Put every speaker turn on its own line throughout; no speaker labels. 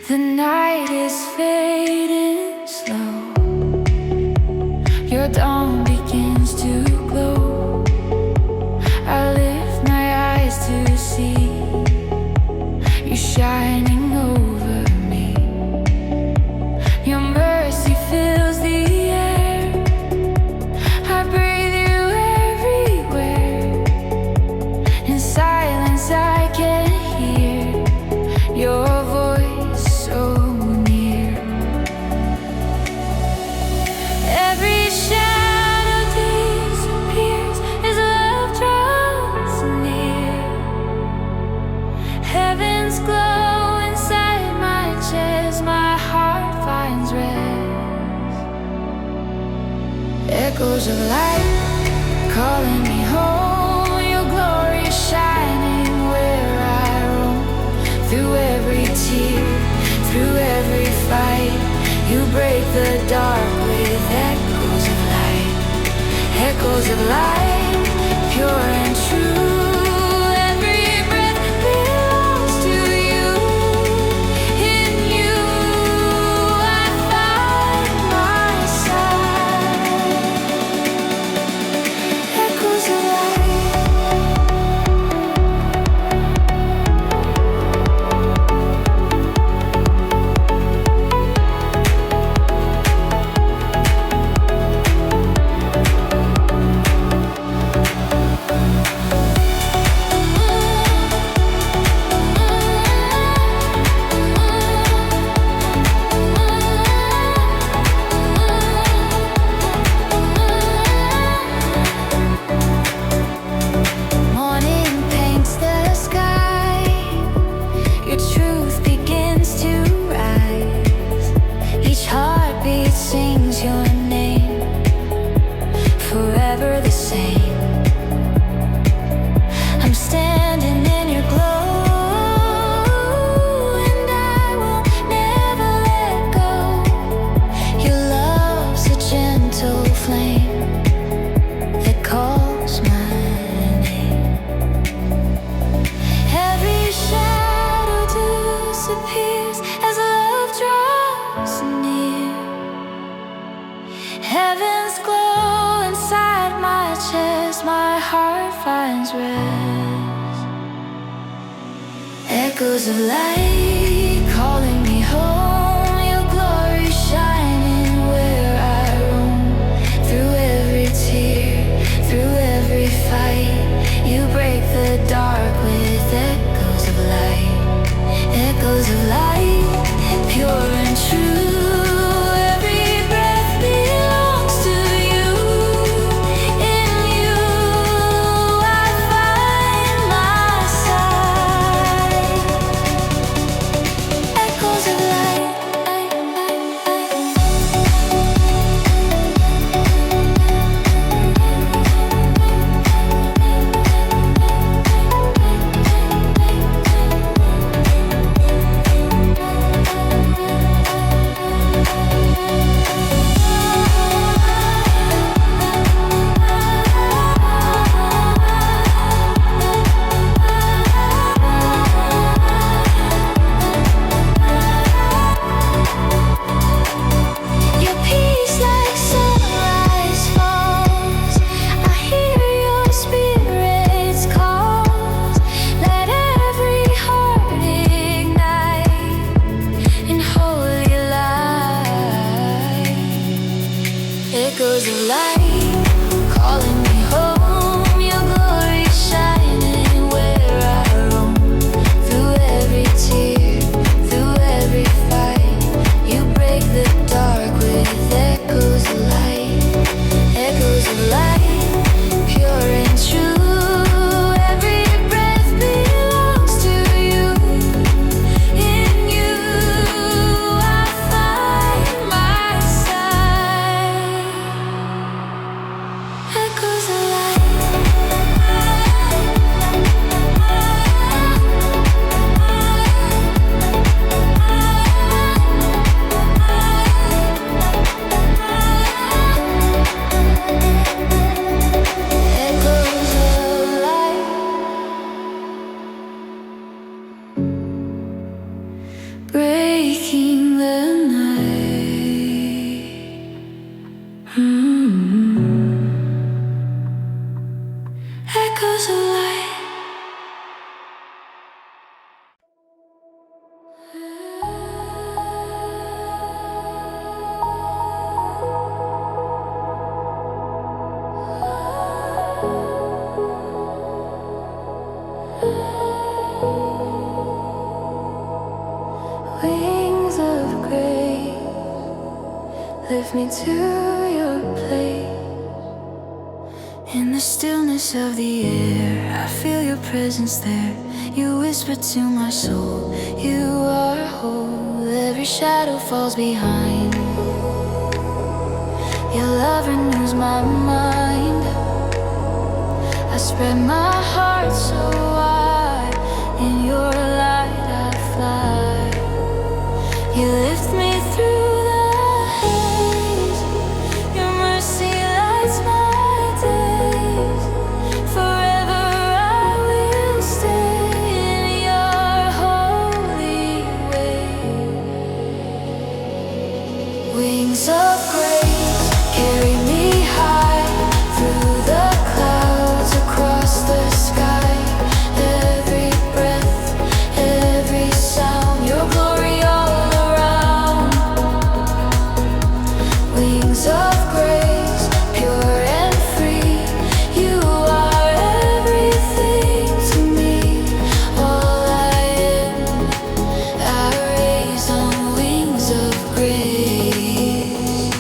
The night is fading slow. Your dawn begins to glow. I lift my eyes to see you shining over me. Your mercy fills the air. I breathe you everywhere. In silence I can hear your voice so near. Every shadow disappears as love draws near. Heaven's glow inside my chest, my heart finds rest. Echoes of light calling me home. Your glory shining where I roam. Through every tear, through every fight, you break the dark with echoes of light. Echoes of light, pure and true. Every breath belongs to you. In you I find my side. Echoes of light. Morning paints the sky. Your truth begins to rise. Each heartbeat sings your name, forever the same. I'm standing in your glow, and I will never let go. Your love's a gentle flame that calls my name. Every shadow disappears as love draws near. Heaven's glow inside my chest, my heart finds rest. Echoes of light calling me home. Your glory shining where I roam. Through every tear, through every fight, you break the dark with echoes of light. Echoes of light, pure and true. Every breath belongs to you. In you I find my side. Wings of grace, lift me to your place. In the stillness of the air, I feel your presence there. You whisper to my soul, you are whole. Every shadow falls behind. Your love renews my mind. I spread my heart so wide. In your light I fly. You lift me through the haze. Your mercy lights my days. Forever I will stay in your holy way. Wings of grace carry me high through the clouds, across the sky. Every breath, every sound, your glory all around. Wings of grace, pure and free. You are everything to me. All I am, I raise on wings of grace.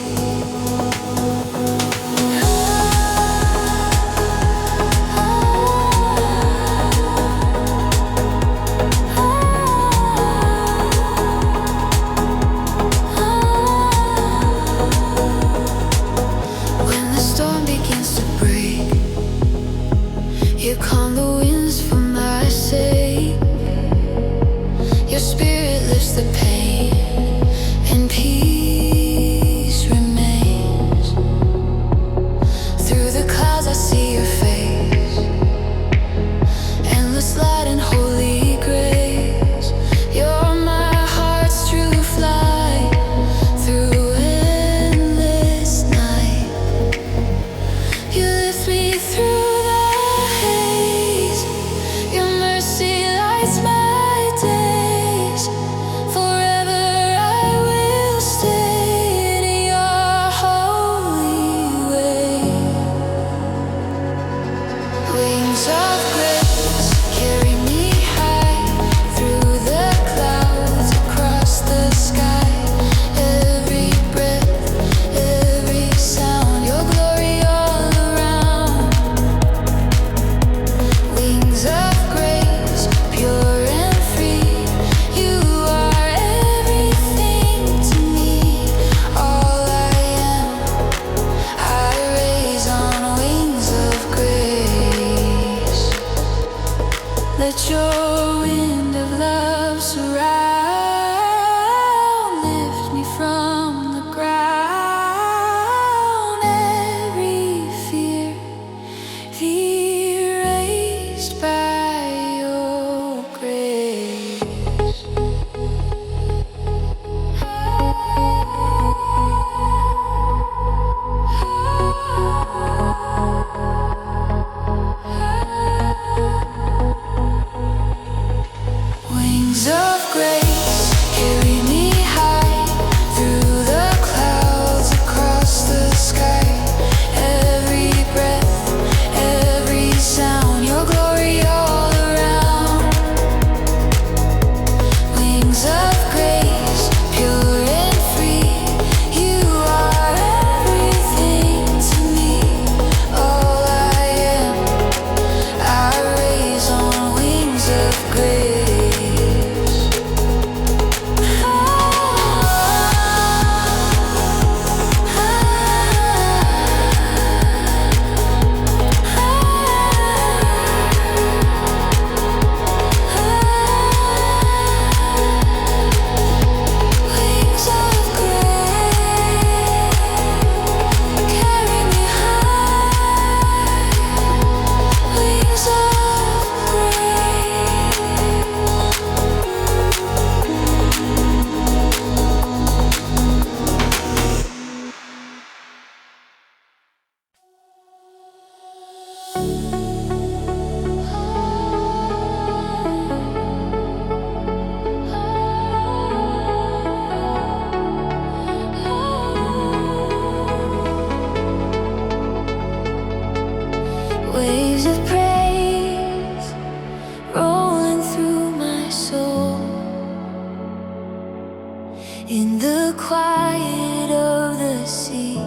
In the quiet of the sea,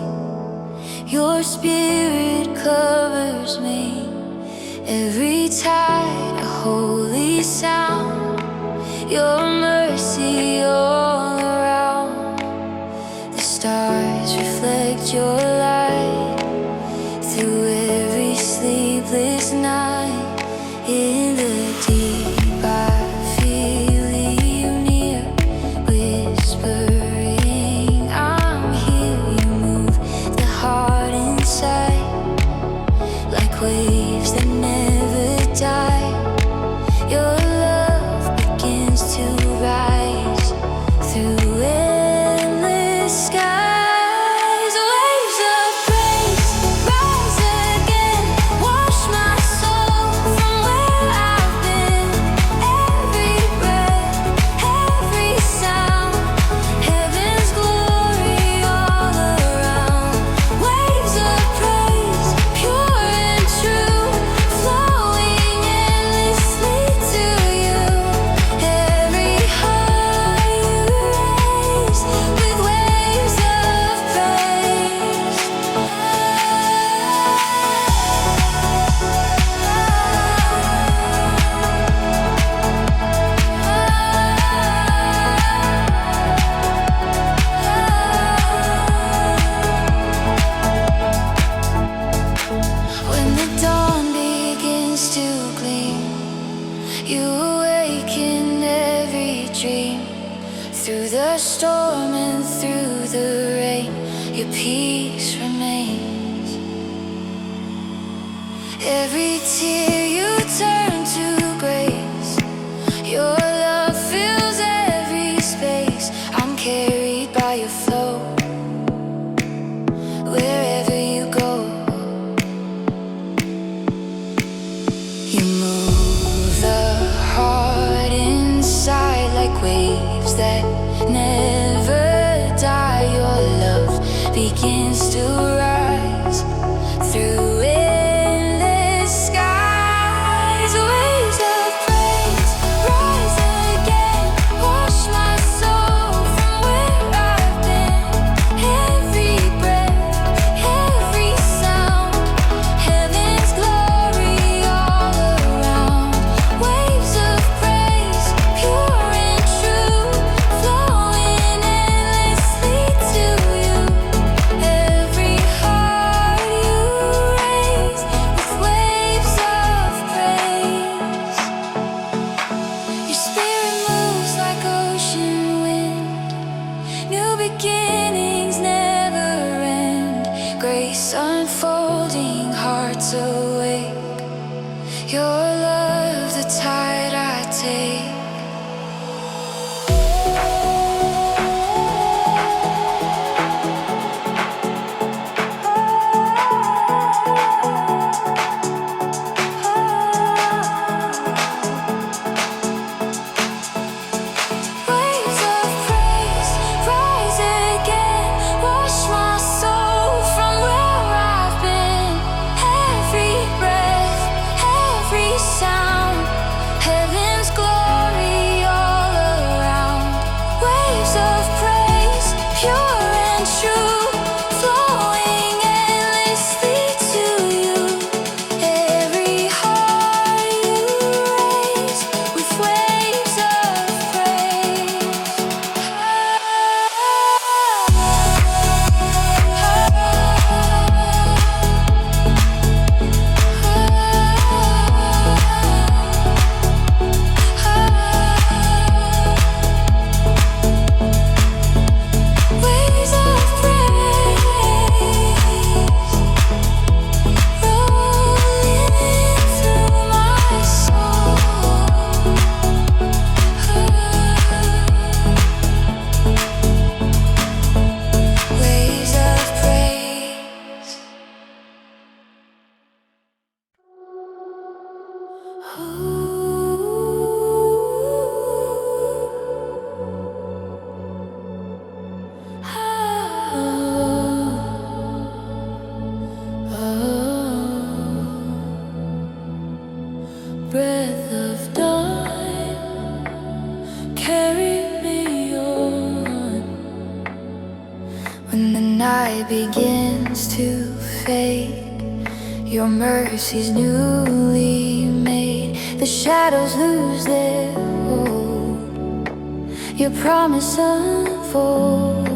your spirit covers me. Every tide, a holy sound, your mercy all around. The stars reflect your light through every sleepless night. In the deep I feel you near, whispering I'm here. You move the heart inside like waves that never die. Your love begins to rise through endless skies. Waves of praise rise again, wash my soul from where I've been. Every breath, every sound, heaven's glory all around. Waves of praise, pure and true, flowing endlessly to you. Every heart you raise with waves of praise. When the dawn begins to gleam, you awaken every dream. Through the storm and through the rain, your peace remains. Every tear you turn to grace, your love fills every space. I'm carried by your flow wherever you go. You move the heart inside like waves that never die. Your love begins to rise through endless skies. Waves of praise rise again, wash my soul from where I've been. Every breath, every sound, heaven's glory all around. Waves of praise, pure and true, flowing endlessly to you. Every heart you raise with waves of praise. Your spirit moves like ocean wind, new beginnings never end. Grace unfolding, hearts awake. Your love, the tide I take. Waves of praise rise again, wash my soul from where I've been. Every breath, every night begins to fade, your mercy's newly made. The shadows lose their hold, your promise unfolds.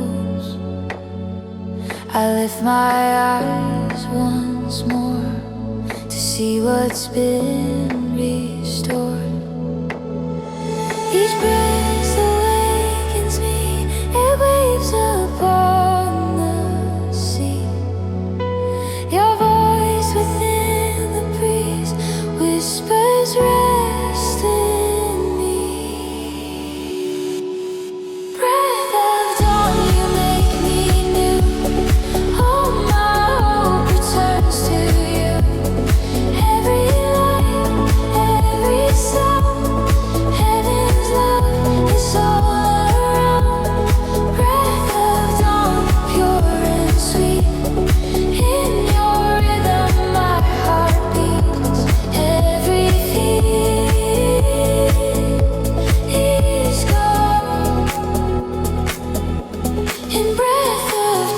I lift my eyes once more to see what's been restored. Each breath awakens me, it waves upon the sea. Your voice within the breeze whispers rest in me. Breath of dawn, you make me new. All my hope returns to you. Every light, every sound, heaven's love is all around. Breath of dawn, pure and sweet. In your rhythm my heart beats. Every fear is gone. In breath of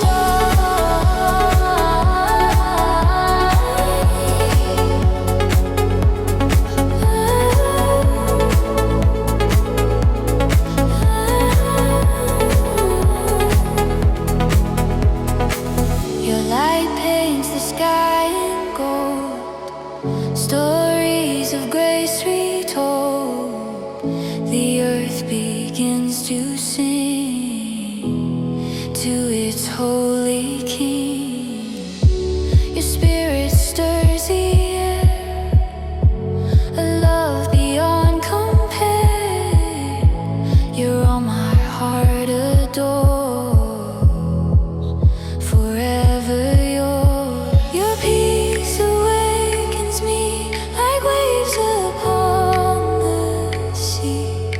your light paints the sky in gold, stories of grace retold. The earth begins to sing to its holy King. Your spirit stirs the air, a love beyond compare. You're all my heart adores, forever yours. Your peace awakens me like waves upon the sea.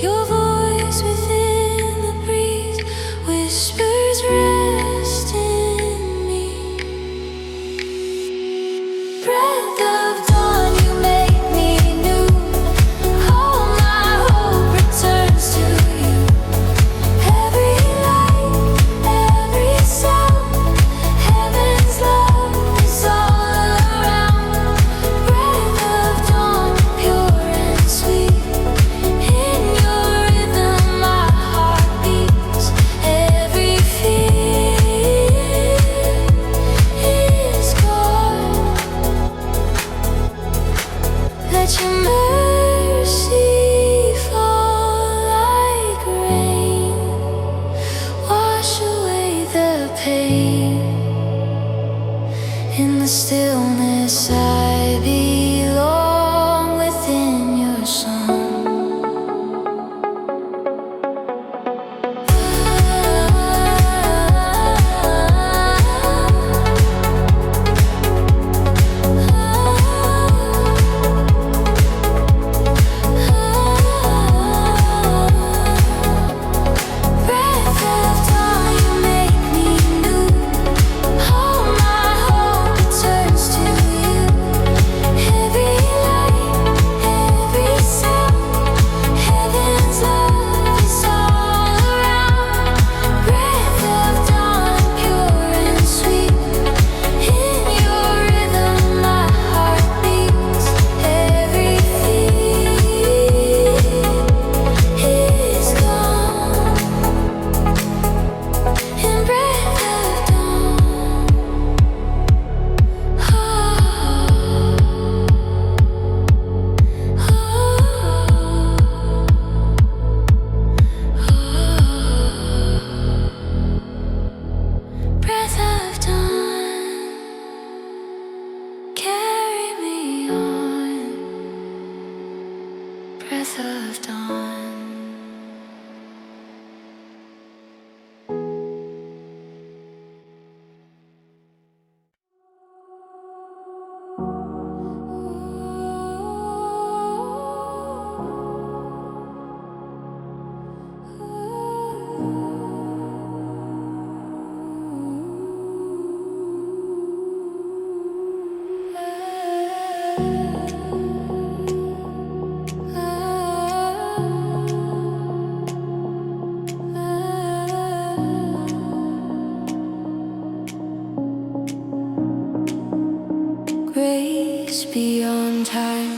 Your voice within the breeze whispers rest beyond time,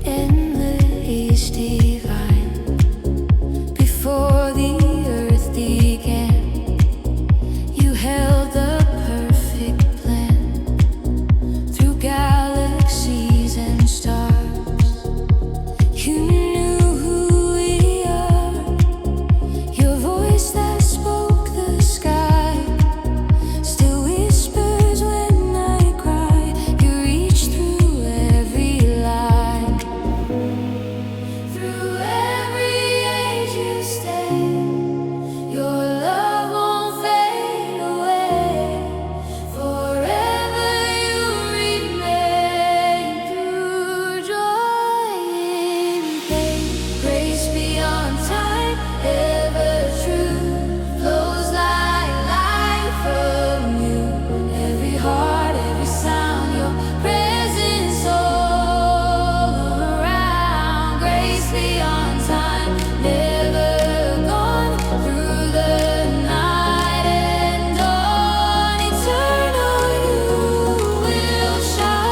endless divine. Before the earth began, you held the perfect plan. Through galaxies and stars, you knew who we are. Your voice that spoke the sky still whispers when I cry. You reach through every line. Through every age you stay. Your love won't fade away. Forever you remain. Through joy and pain, grace beyond time, ever true, flows like light from you. Every heart, every sound, your presence all around. Grace beyond time, never gone. Through the night and dawn, eternal you will shine.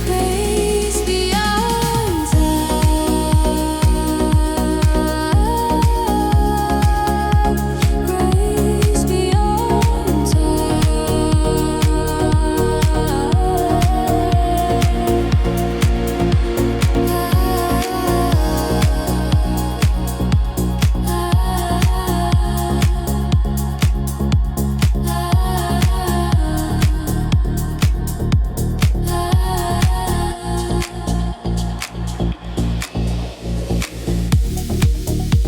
Grace beyond time, grace beyond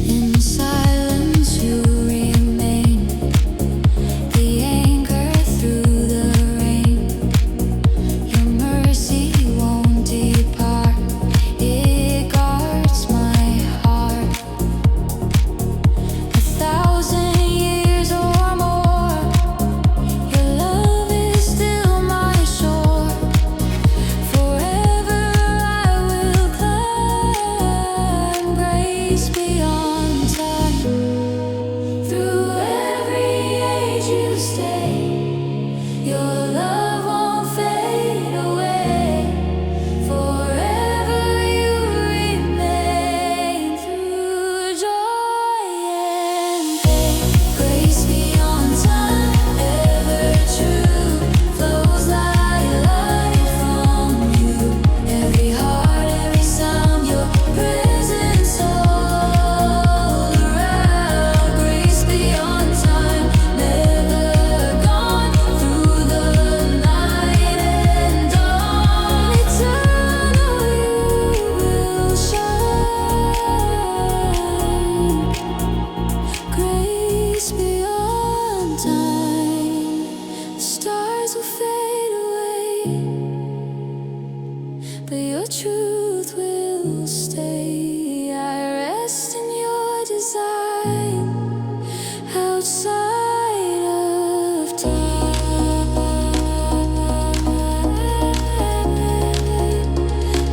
In silence you remain, the anchor through the rain. Your mercy won't depart, it guards my heart. 1,000 years or more, your love is still my shore. Forever I will climb. Grace beyond time. Through every age you stay. Your love won't fade away. Forever you remain. Through joy and pain, grace beyond time, ever true, flows like light from you. Every heart, every sound, your presence all around. Grace beyond time, never gone. Through the night and dawn, eternal you will shine. Grace beyond time, the stars will fade away, but your truth will stay. I rest in your design, outside of time.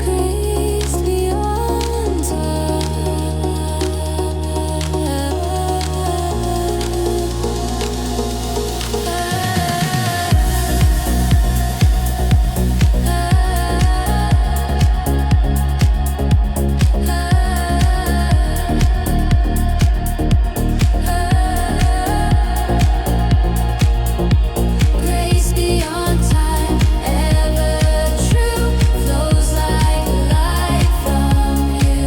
Grace beyond Grace beyond time, ever true, flows like light from you.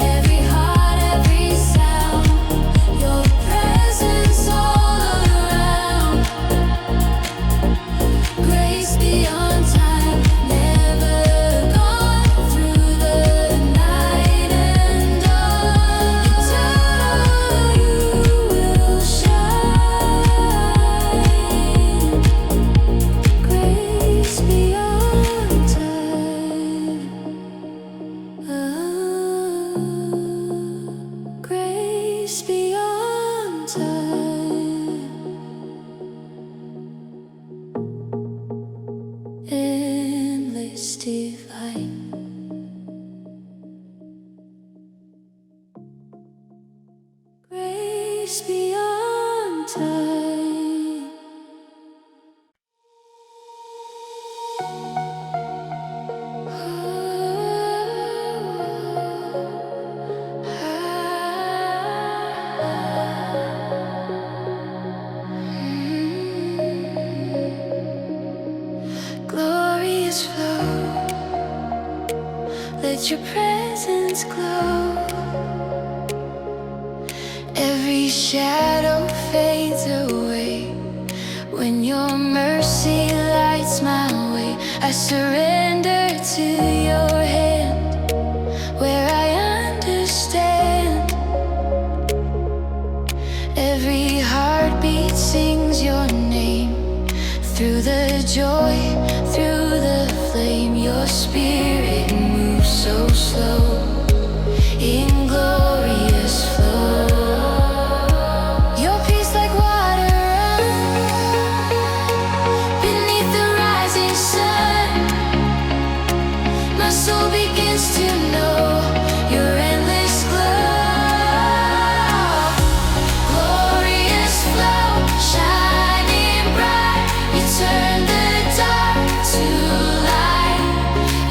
Every heart, every sound, your presence all around. Grace beyond time, never gone. Through the night and dawn, eternal you will shine. Grace beyond time, grace beyond time, endless divine. Grace beyond time. let your presence glow. Every shadow fades away when your mercy lights my way. I surrender to your hand where I understand. Every heartbeat sings your name. Through the joy, through the flame, your spirit moves so slow in glorious flow. Your peace like water runs beneath the rising sun. My soul begins to know your endless glow. Glorious flow, shining bright, you turn the dark to light.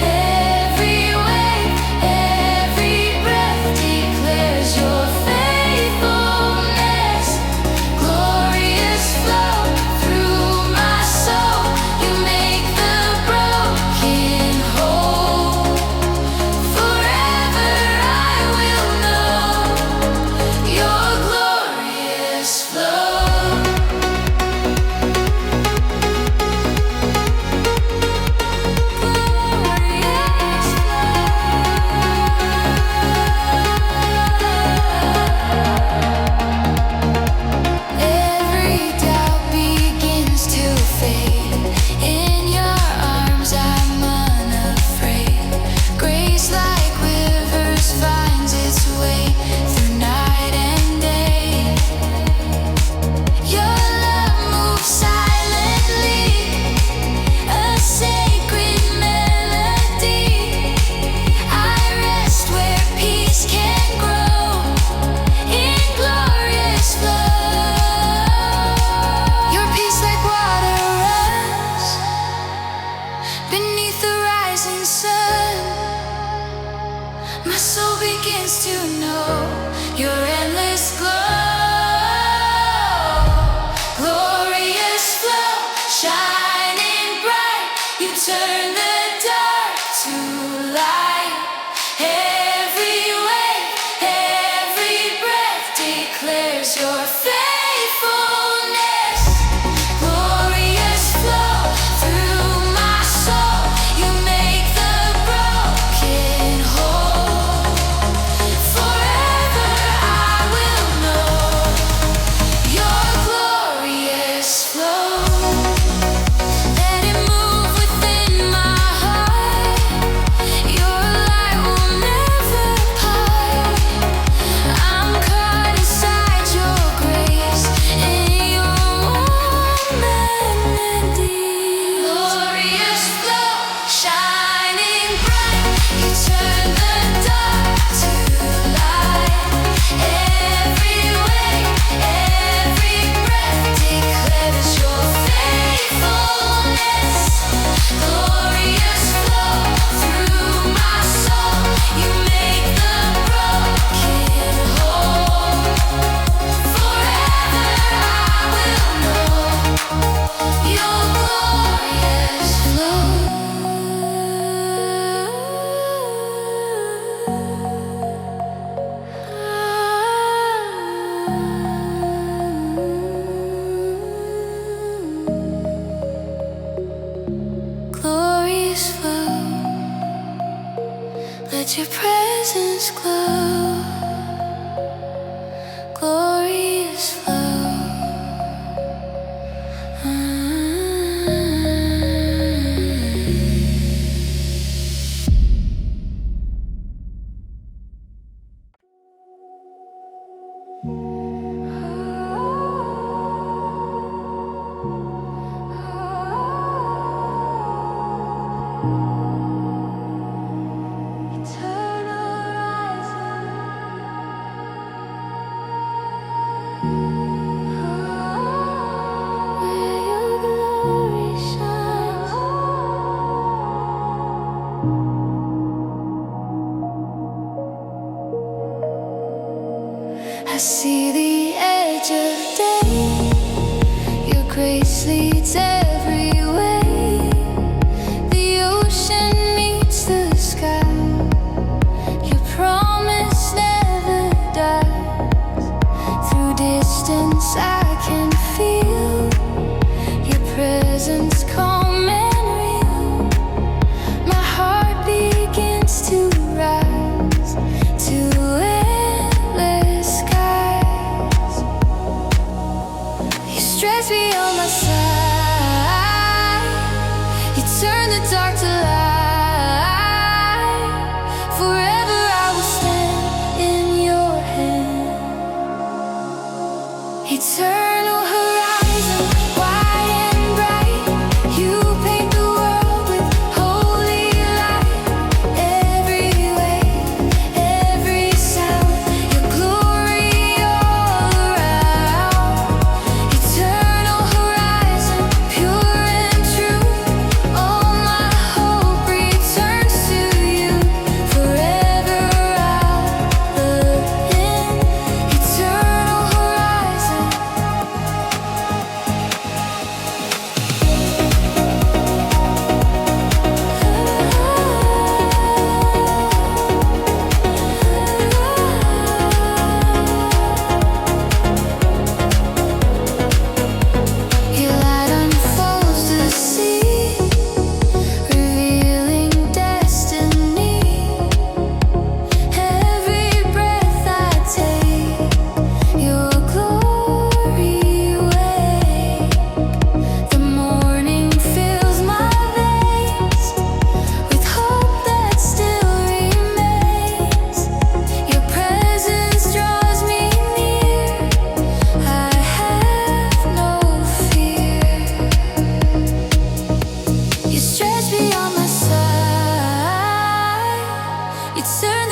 Every wave, every breath declares your faithfulness. Glorious flow through my soul, you make the broken whole. Forever I will know your glorious flow. Glorious Every doubt begins to fade. In your arms I'm unafraid. Grace like rivers finds its way through night and day. Your love moves silently, a sacred melody. I rest where peace can grow in glorious flow. Your peace like water runs beneath the rising sun. My soul begins to know your endless glow. Glorious flow, shining bright, you turn the dark to light. Every wave, every breath declares your faithfulness. Glorious flow through my soul, you make the broken whole. Forever I will know your glorious flow. Let it move within my heart. Your light will never part. I'm caught inside your grace, in your warm melody. Glorious flow, shining bright, you turn the dark to light. Every wave, every breath declares your faithfulness. Glorious flow through my soul, you make the broken whole. Forever I will know your glorious flow. Glorious flow, let your presence glow. Glorious flow. I see the edge of day. Your grace leads every way. The ocean meets the sky.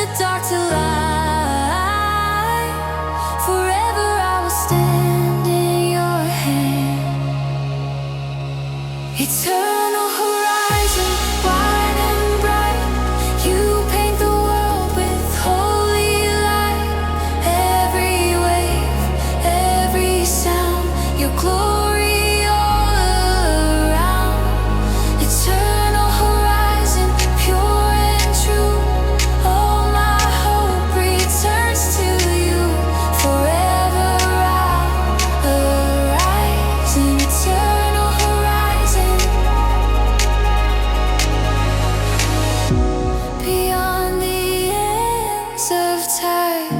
the dark to light. Forever I will stand in your hand. Eternal horizon, wide and bright. You paint the world with holy light. Every wave, every sound, your glory all around. Eternal horizon, pure and true. All my hope returns to you. Forever I'll arise in eternal horizon. Beyond the ends of time,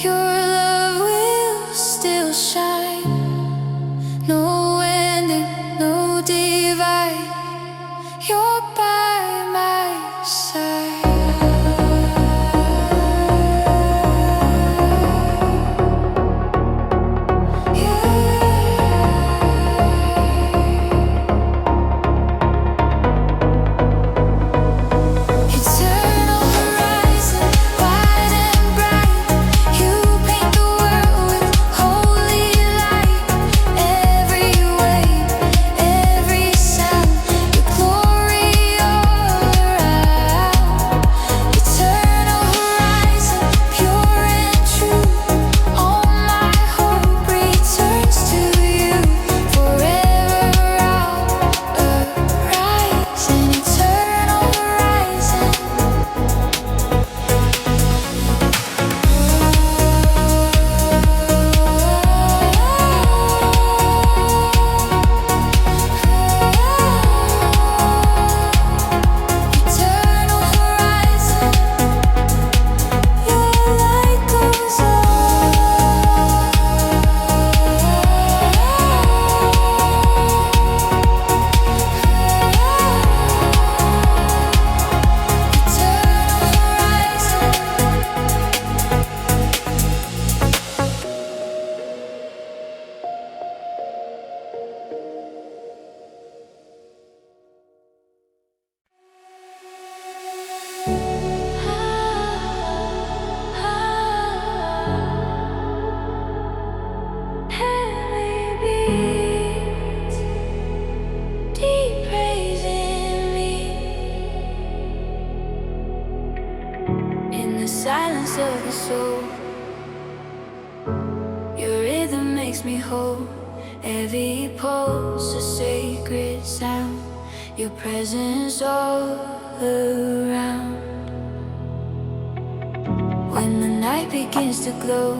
your love will still shine. No ending, no divide. You're by my side. Eternal horizon, wide and bright. You paint the world with holy light. Every wave, every sound, your glory all around. Eternal horizon, pure and true. All my hope returns to you. Forever I'll arise in eternal horizon. Eternal horizon, your light goes on. Eternal horizon. Heavy beats, deep praise in me. In the silence of the soul, your rhythm makes me whole. Every pulse a sacred sound. Your presence all around. When the night begins to glow,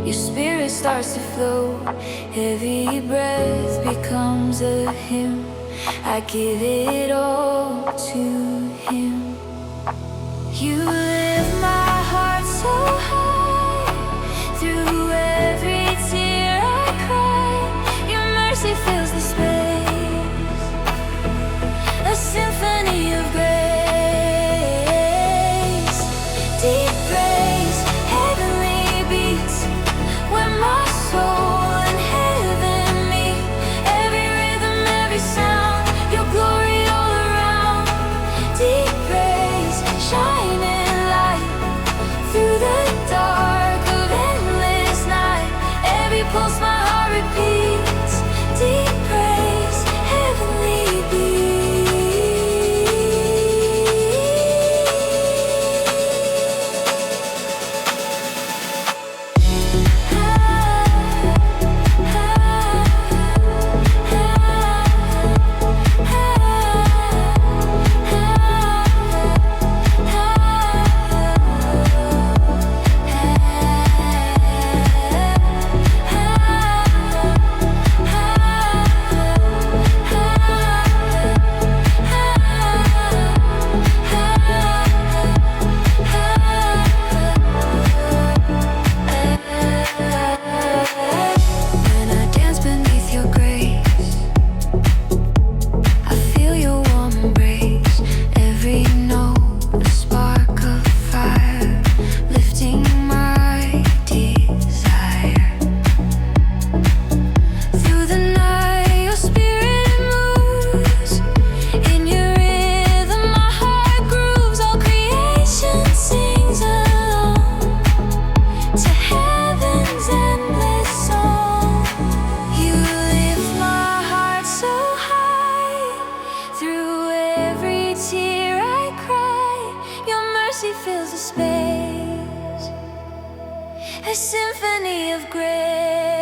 your spirit starts to flow. Every breath becomes a hymn. I give it all to Him. You lift my heart so high. Through every tear I cry, your mercy fills the space. A symphony of grace. Deep praise, heavenly beats. When my soul and heaven meet, every rhythm, every sound, your glory all around. Deep praise, shining galaxy fills the space, a symphony of grace.